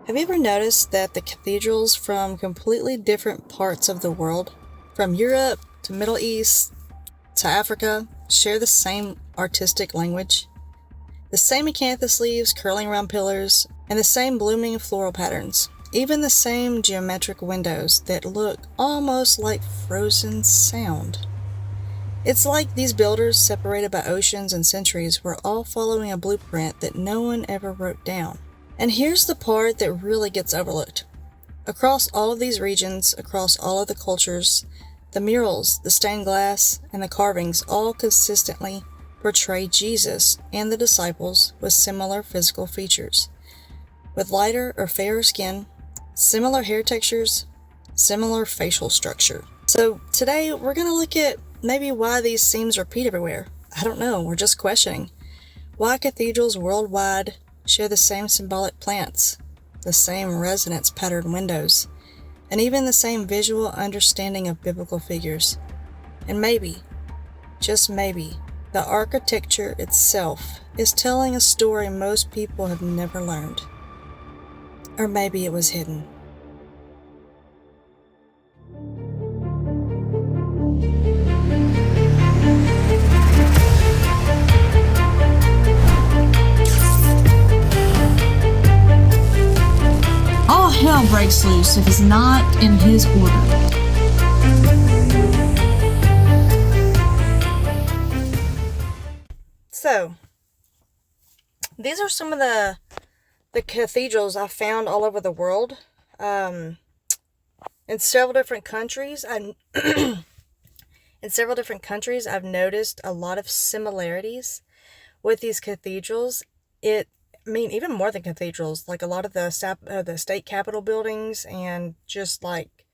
Have you ever noticed that the cathedrals from completely different parts of the world, from Europe to Middle East to Africa, share the same artistic language? The same acanthus leaves curling around pillars, and the same blooming floral patterns. Even the same geometric windows that look almost like frozen sound. It's like these builders, separated by oceans and centuries, were all following a blueprint that no one ever wrote down. And here's the part that really gets overlooked. Across all of these regions, across all of the cultures, the murals, the stained glass, and the carvings all consistently portray Jesus and the disciples with similar physical features, with lighter or fairer skin, similar hair textures, similar facial structure. So today we're going to look at maybe why these themes repeat everywhere. I don't know, we're just questioning. Why cathedrals worldwide share the same symbolic plants, the same resonance patterned windows, and even the same visual understanding of biblical figures. And maybe, just maybe, the architecture itself is telling a story most people have never learned. Or maybe it was hidden. All hell breaks loose if it's not in his order. So, these are some of the cathedrals I found all over the world. In several different countries, I've noticed a lot of similarities with these cathedrals. Even more than cathedrals, like a lot of the state capitol buildings, and just like,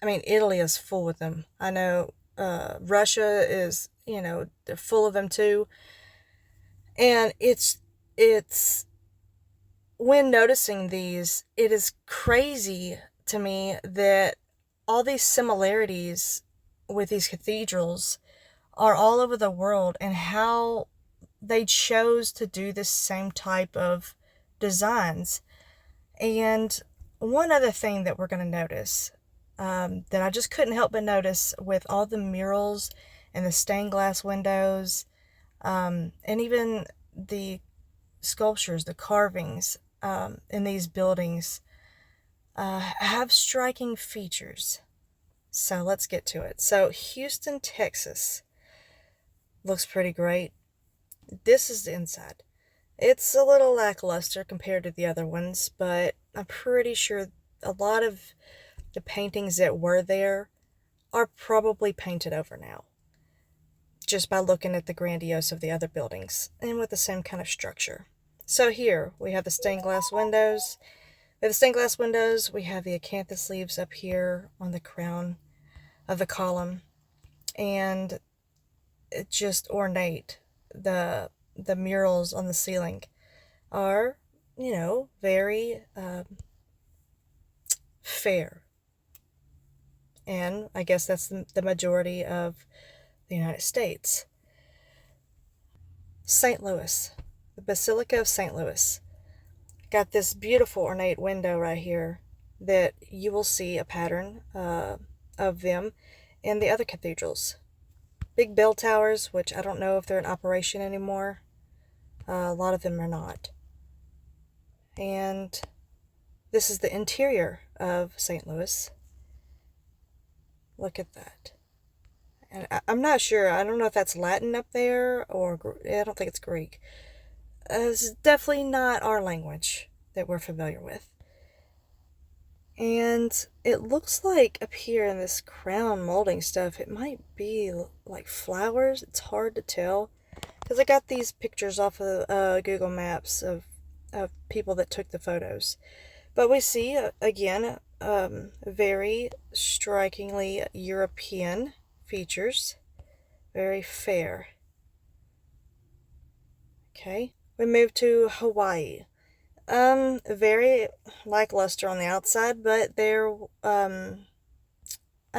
Italy is full with them. I know Russia is, they're full of them too. And it's when noticing these, it is crazy to me that all these similarities with these cathedrals are all over the world, and how they chose to do this same type of designs. And one other thing that we're going to notice, that I just couldn't help but notice with all the murals and the stained glass windows, and even the sculptures, the carvings in these buildings, have striking features. So let's get to it. So Houston, Texas looks pretty great. This is the inside. It's a little lackluster compared to the other ones, but I'm pretty sure a lot of the paintings that were there are probably painted over now, just by looking at the grandiose of the other buildings, and with the same kind of structure. So here, we have the stained glass windows. We have the acanthus leaves up here on the crown of the column, and it's just ornate. The murals on the ceiling are, very fair. And I guess that's the majority of the United States. St. Louis, the Basilica of St. Louis. Got this beautiful ornate window right here that you will see a pattern of them in the other cathedrals. Big bell towers, which I don't know if they're in operation anymore. A lot of them are not. And this is the interior of St. Louis. Look at that. And I'm not sure. I don't know if that's Latin up there, or I don't think it's Greek. It's definitely not our language that we're familiar with. And it looks like up here in this crown molding stuff, it might be like flowers. It's hard to tell, because I got these pictures off of Google Maps of people that took the photos. But we see, again, very strikingly European features. Very fair. Okay. We move to Hawaii. Very lackluster on the outside, but there, I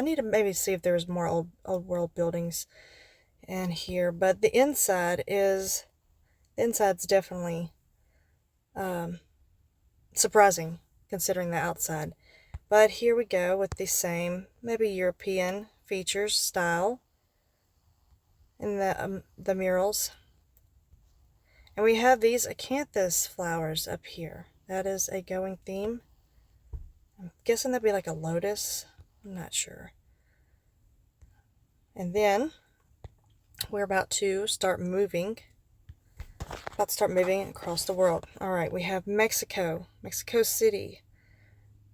need to maybe see if there's more old world buildings in here, but the inside's definitely, surprising. considering the outside. But here we go with the same, maybe European features, style in the murals. And we have these acanthus flowers up here. That is a going theme. I'm guessing that'd be like a lotus. I'm not sure. And then we're about to start moving. Across the world. All right, we have Mexico City,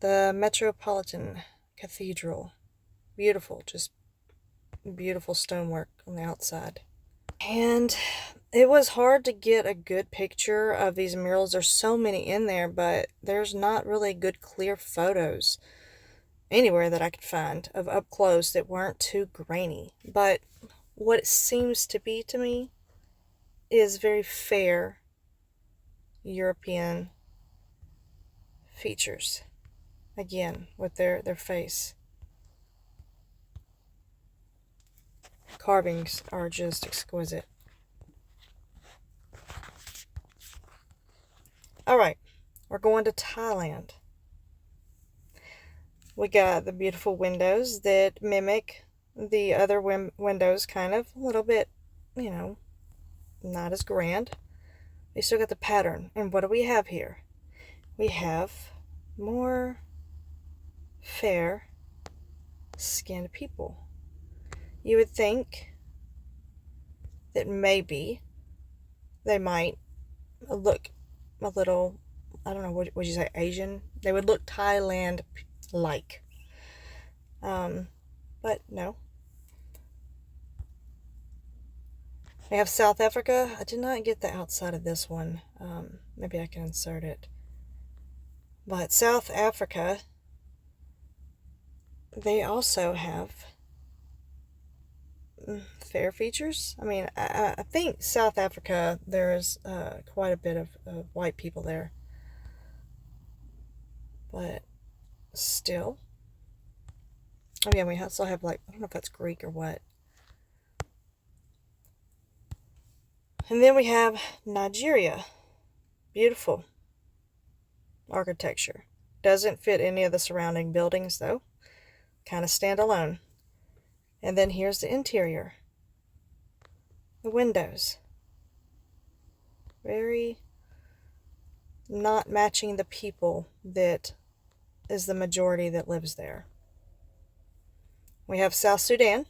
the Metropolitan Cathedral. Beautiful, just beautiful stonework on the outside. And it was hard to get a good picture of these murals. There's so many in there, but there's not really good clear photos anywhere that I could find of up close that weren't too grainy. But what it seems to be to me is very fair European features. Again, with their face. Carvings are just exquisite. Alright, we're going to Thailand. We got the beautiful windows that mimic the other windows, kind of. A little bit, not as grand. They still got the pattern. And what do we have here? We have more fair skinned people. You would think that maybe they might look a little, I don't know, what would you say, Asian? They would look Thailand-like. But no. We have South Africa. I did not get the outside of this one. Maybe I can insert it. But South Africa, they also have fair features. I mean, I think South Africa, there's quite a bit of white people there. But still. Oh yeah, we also have, like, I don't know if that's Greek or what. And then we have Nigeria. Beautiful architecture. Doesn't fit any of the surrounding buildings, though. Kind of stand alone. And then here's the interior. The windows. Very not matching the people that is the majority that lives there. We have South Sudan.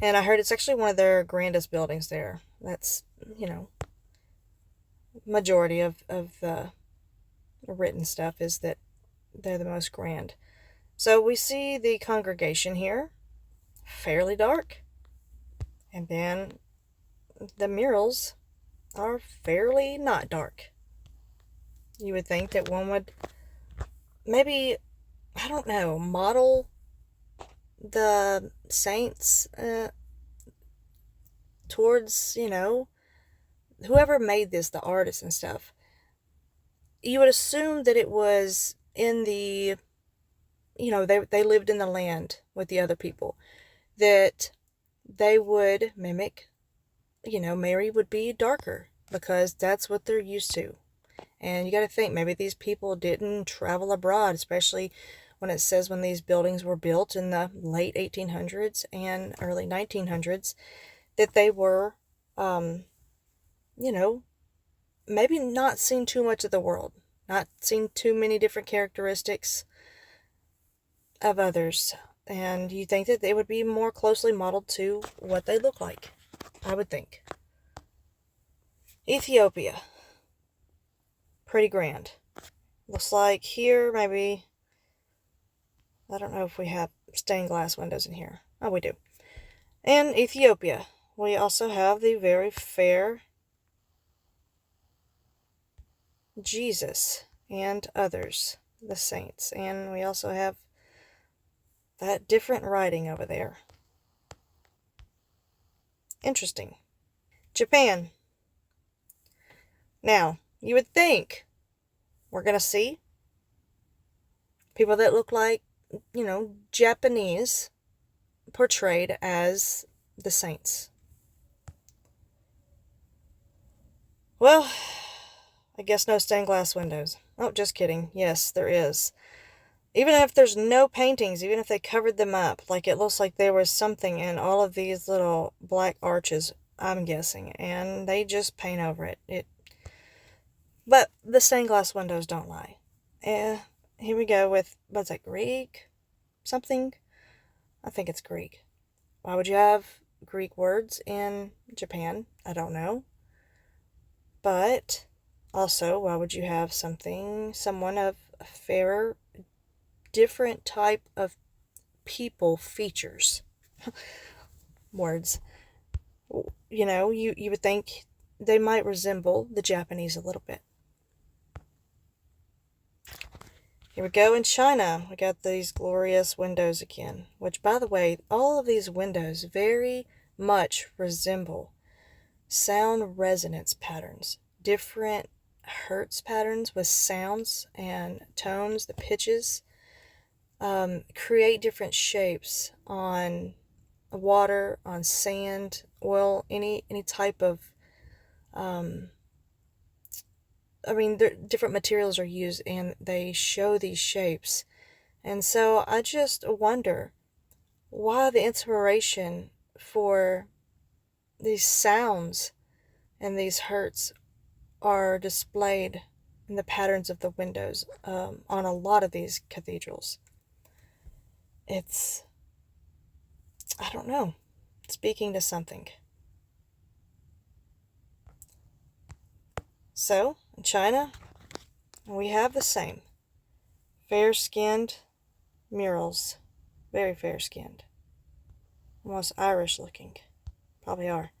And I heard it's actually one of their grandest buildings there. That's, majority of the written stuff is that they're the most grand. So we see the congregation here, fairly dark. And then the murals are fairly not dark. You would think that one would maybe, I don't know, model the saints towards, whoever made this, the artist and stuff. You would assume that it was in the, they lived in the land with the other people, that they would mimic, Mary would be darker because that's what they're used to. And you got to think, maybe these people didn't travel abroad, especially when it says when these buildings were built in the late 1800s and early 1900s, that they were, maybe not seen too much of the world, not seen too many different characteristics of others. And you think that they would be more closely modeled to what they look like, I would think. Ethiopia. Pretty grand. Looks like here, maybe, I don't know if we have stained glass windows in here. Oh, we do. In Ethiopia, we also have the very fair Jesus and others, the saints. And we also have that different writing over there. Interesting. Japan. Now, you would think we're going to see people that look like, Japanese portrayed as the saints. Well, I guess no stained glass windows. Oh, just kidding. Yes, there is. Even if there's no paintings, even if they covered them up, like it looks like there was something in all of these little black arches, I'm guessing, and they just paint over it. But the stained glass windows don't lie. Here we go with, what's that, Greek? Something? I think it's Greek. Why would you have Greek words in Japan? I don't know. But also, why would you have someone of a fairer, different type of people features? Words. You would think they might resemble the Japanese a little bit. Here we go in China. We got these glorious windows again, which, by the way, all of these windows very much resemble sound resonance patterns, different hertz patterns with sounds and tones, the pitches, create different shapes on water, on sand, oil, any type of different materials are used and they show these shapes. And so I just wonder why the inspiration for these sounds and these hertz are displayed in the patterns of the windows on a lot of these cathedrals. I don't know, speaking to something. So, in China, we have the same fair-skinned murals, very fair-skinned, almost Irish-looking, probably are.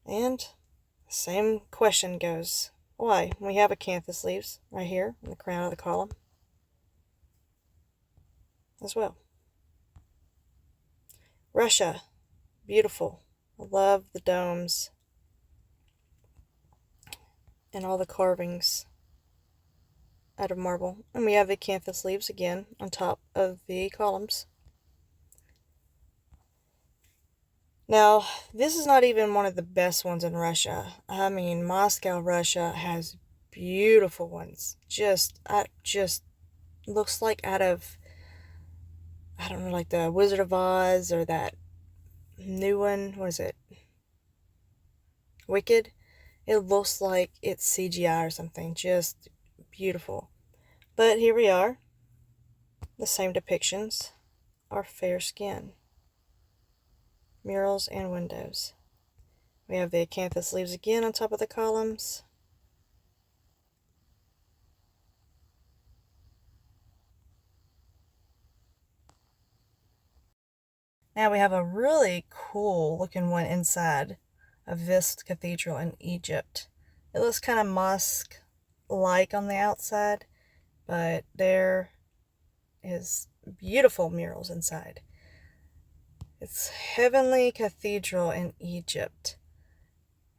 And the same question goes, why? We have acanthus leaves right here in the crown of the column as well. Russia, beautiful. I love the domes and all the carvings out of marble. And we have the acanthus leaves again on top of the columns. Now, this is not even one of the best ones in Russia. I mean, Moscow, Russia has beautiful ones. Just looks like out of, I don't know, like the Wizard of Oz or that new one. What is it? Wicked? It looks like it's CGI or something. Just beautiful. But here we are. The same depictions are fair skin. Murals and windows. We have the acanthus leaves again on top of the columns. Now we have a really cool looking one inside of this cathedral in Egypt. It looks kind of mosque-like on the outside, but there is beautiful murals inside. It's Heavenly Cathedral in Egypt.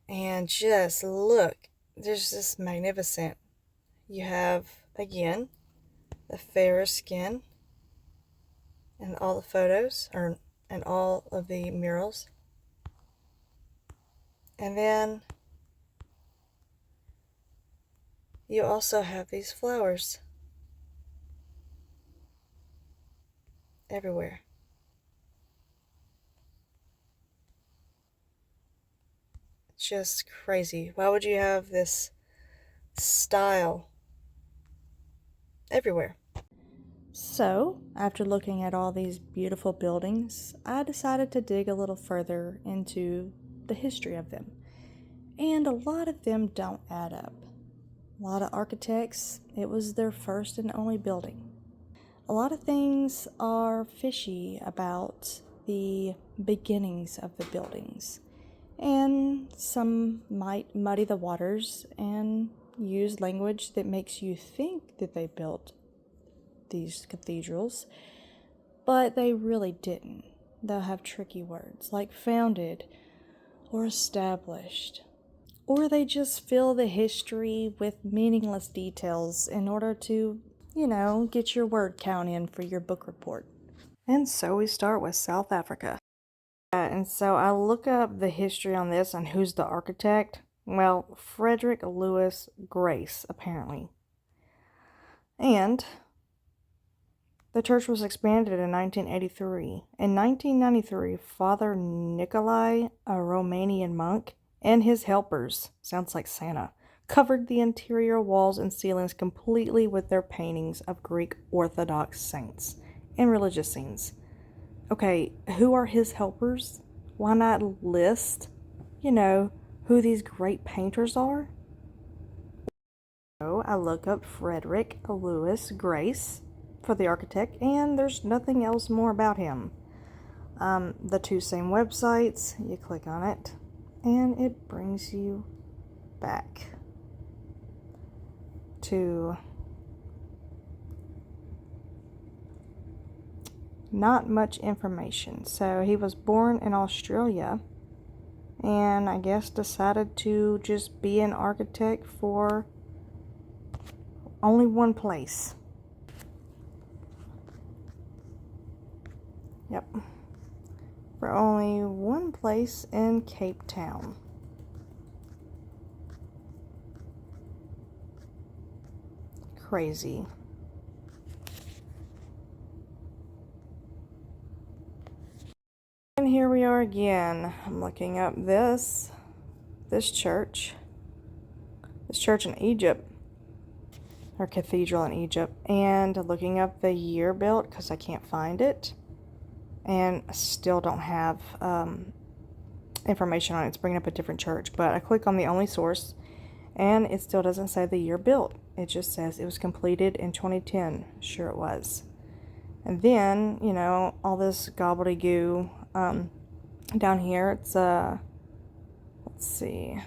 And just look, there's this magnificent. You have, again, the fairer skin and all the photos, and all of the murals. And then you also have these flowers everywhere. It's just crazy. Why would you have this style everywhere? So, after looking at all these beautiful buildings, I decided to dig a little further into the history of them. And a lot of them don't add up. A lot of architects, it was their first and only building. A lot of things are fishy about the beginnings of the buildings. And some might muddy the waters and use language that makes you think that they built these cathedrals, but they really didn't. They'll have tricky words like founded or established, or they just fill the history with meaningless details in order to, get your word count in for your book report. And so we start with South Africa. And so I look up the history on this and who's the architect. Well, Frederick Lewis Grace, apparently. And the church was expanded in 1983. In 1993, Father Nikolai, a Romanian monk, and his helpers, sounds like Santa, covered the interior walls and ceilings completely with their paintings of Greek Orthodox saints and religious scenes. Okay, who are his helpers? Why not list, who these great painters are? So I look up Frederick Lewis Grace for the architect, and there's nothing else more about him. The two same websites, you click on it, and it brings you back to not much information. So he was born in Australia, and I guess decided to just be an architect for only one place. Yep. For only one place in Cape Town. Crazy. And here we are again. I'm looking up this church. This church in Egypt. Or cathedral in Egypt. And looking up the year built because I can't find it. And I still don't have information on it. It's bringing up a different church. But I click on the only source, and it still doesn't say the year built. It just says it was completed in 2010. Sure it was. And then, all this gobbledygoo down here. It's, let's see.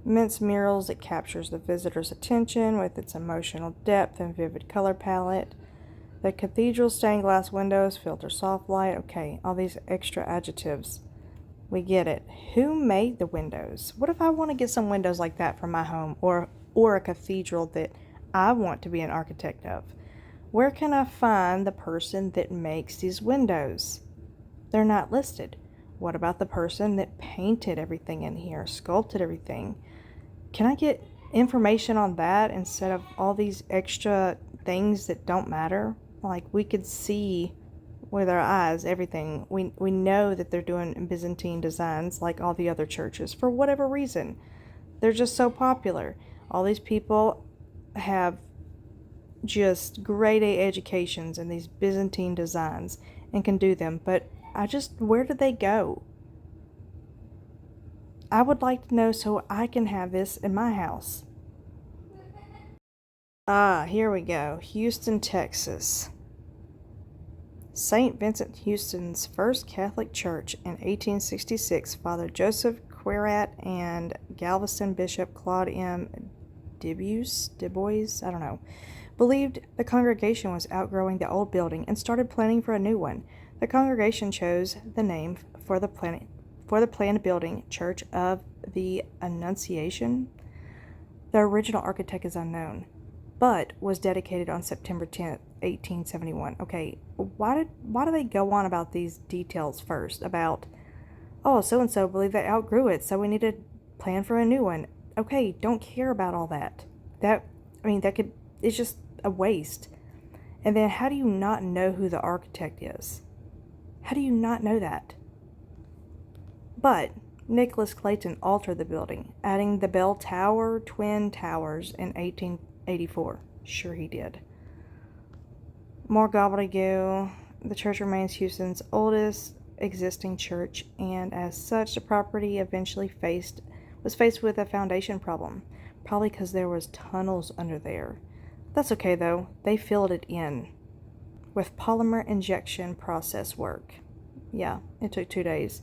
Immense murals. It captures the visitor's attention with its emotional depth and vivid color palette. The cathedral stained glass windows, filter soft light. Okay, all these extra adjectives. We get it. Who made the windows? What if I want to get some windows like that for my home, or a cathedral that I want to be an architect of? Where can I find the person that makes these windows? They're not listed. What about the person that painted everything in here, sculpted everything? Can I get information on that instead of all these extra things that don't matter? Like, we could see with our eyes everything. We know that they're doing Byzantine designs like all the other churches for whatever reason. They're just so popular. All these people have just grade A educations in these Byzantine designs and can do them, but where do they go? I would like to know so I can have this in my house. Here we go. Houston, Texas. St. Vincent Houston's first Catholic church in 1866, Father Joseph Quirat and Galveston Bishop Claude M. Dubois, I don't know, believed the congregation was outgrowing the old building and started planning for a new one. The congregation chose the name for the planned building, Church of the Annunciation. The original architect is unknown, but was dedicated on September 10th, 1871. Okay, why do they go on about these details first? About, so-and-so believe they outgrew it, so we need to plan for a new one. Okay, don't care about all that. It's just a waste. And then how do you not know who the architect is? How do you not know that? But Nicholas Clayton altered the building, adding the bell tower, twin towers in 1884. Sure he did. More gobbledygook. The church remains Houston's oldest existing church, and as such, the property eventually was faced with a foundation problem, probably because there was tunnels under there. That's okay though. They filled it in with polymer injection process work. Yeah, it took 2 days.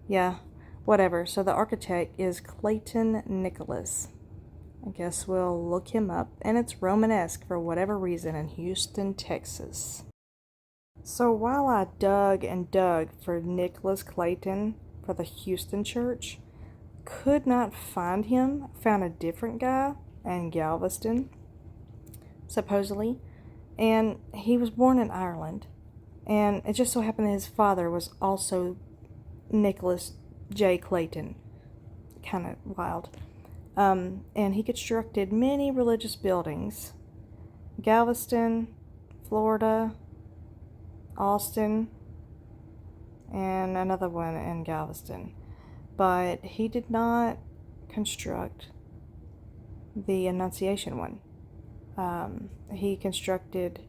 Yeah, whatever. So the architect is Clayton Nicholas. I guess we'll look him up, and it's Romanesque for whatever reason in Houston, Texas. So while I dug and dug for Nicholas Clayton for the Houston church, could not find him, found a different guy in Galveston, supposedly, and he was born in Ireland, and it just so happened that his father was also Nicholas J. Clayton. kind of wild. And he constructed many religious buildings. Galveston, Florida, Austin, and another one in Galveston. But he did not construct the Annunciation one. He constructed,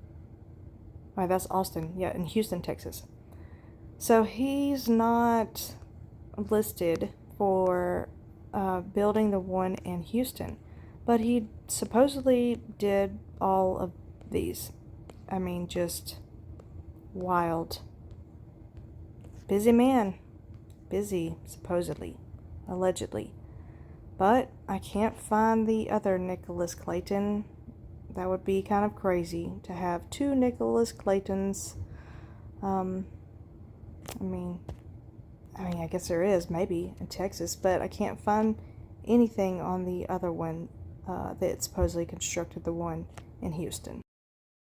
that's Austin, in Houston, Texas. So he's not listed for building the one in Houston, but he supposedly did all of these. I mean, just wild. Busy man. Busy, supposedly. Allegedly. But I can't find the other Nicholas Clayton. That would be kind of crazy to have two Nicholas Claytons. I guess there is, maybe, in Texas, but I can't find anything on the other one that supposedly constructed the one in Houston.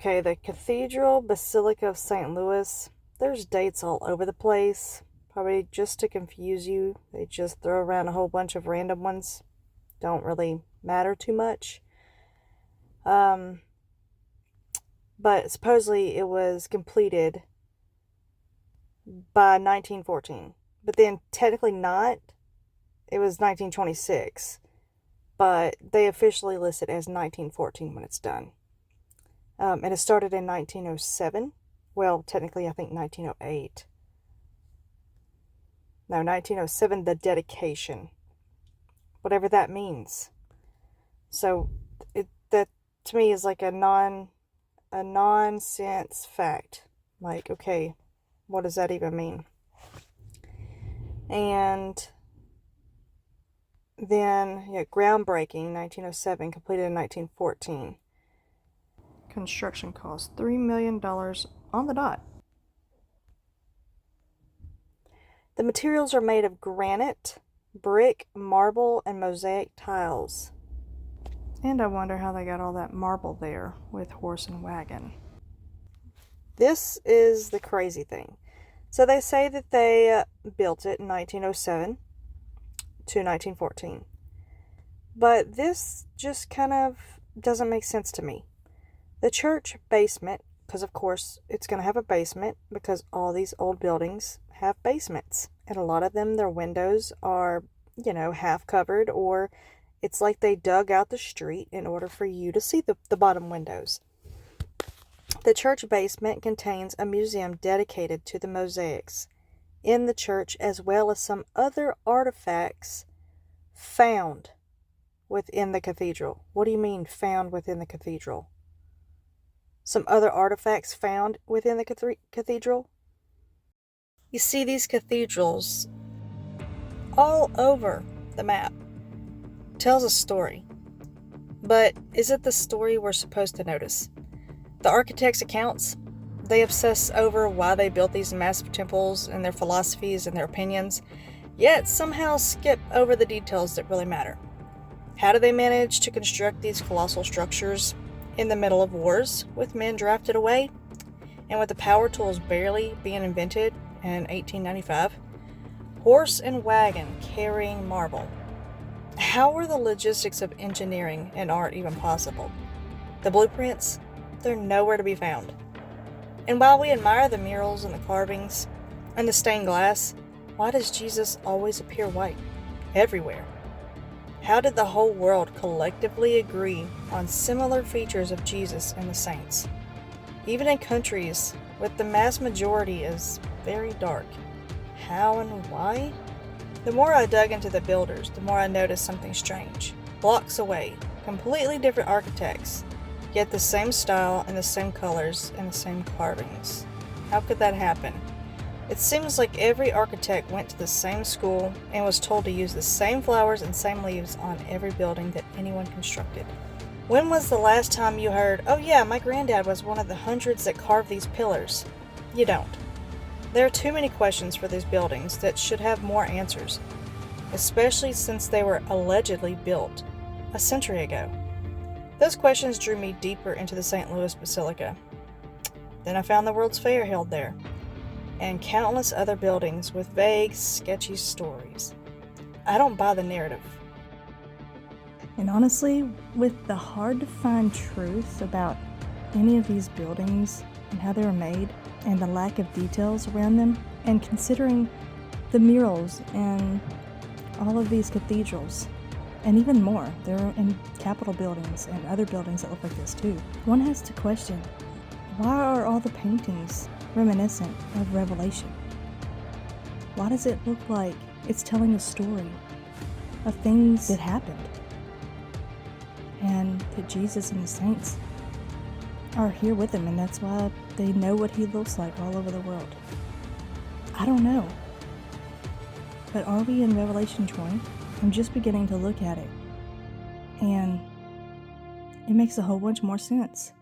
Okay, the Cathedral Basilica of St. Louis. There's dates all over the place. Probably just to confuse you. They just throw around a whole bunch of random ones. Don't really matter too much. But supposedly it was completed by 1914. But then technically not. It was 1926. But they officially list it as 1914 when it's done. And it started in 1907. Well, technically I think 1908. No, 1907, the dedication. Whatever that means. So that to me is like a nonsense fact. Like, okay, what does that even mean? And then, groundbreaking, 1907, completed in 1914. Construction cost $3 million on the dot. The materials are made of granite, brick, marble, and mosaic tiles. And I wonder how they got all that marble there with horse and wagon. This is the crazy thing. So they say that they built it in 1907 to 1914. But this just kind of doesn't make sense to me. The church basement, because of course it's going to have a basement because all these old buildings have basements. And a lot of them, their windows are, half covered, or it's like they dug out the street in order for you to see the bottom windows. The church basement contains a museum dedicated to the mosaics in the church, as well as some other artifacts found within the cathedral. What do you mean found within the cathedral? Some other artifacts found within the cathedral? You see these cathedrals all over the map. Tells a story. But is it the story we're supposed to notice? The architects' accounts, they obsess over why they built these massive temples and their philosophies and their opinions, yet somehow skip over the details that really matter. How do they manage to construct these colossal structures in the middle of wars, with men drafted away, and with the power tools barely being invented in 1895? Horse and wagon carrying marble. How are the logistics of engineering and art even possible? The blueprints, they're nowhere to be found. And while we admire the murals and the carvings and the stained glass, why does Jesus always appear white everywhere? How did the whole world collectively agree on similar features of Jesus and the saints? Even in countries with the mass majority is very dark. How and why? The more I dug into the builders, the more I noticed something strange. Blocks away, completely different architects, yet the same style and the same colors and the same carvings. How could that happen? It seems like every architect went to the same school and was told to use the same flowers and same leaves on every building that anyone constructed. When was the last time you heard, "Oh yeah, my granddad was one of the hundreds that carved these pillars"? You don't. There are too many questions for these buildings that should have more answers, especially since they were allegedly built a century ago. Those questions drew me deeper into the St. Louis Basilica. Then I found the World's Fair held there, and countless other buildings with vague, sketchy stories. I don't buy the narrative. And honestly, with the hard to find truth about any of these buildings and how they were made, and the lack of details around them, and considering the murals and all of these cathedrals, and even more, they're in Capitol buildings and other buildings that look like this too. One has to question, why are all the paintings reminiscent of Revelation? Why does it look like it's telling a story of things that happened? And that Jesus and the saints are here with him, and that's why they know what he looks like all over the world. I don't know. But are we in Revelation 20? I'm just beginning to look at it, and it makes a whole bunch more sense.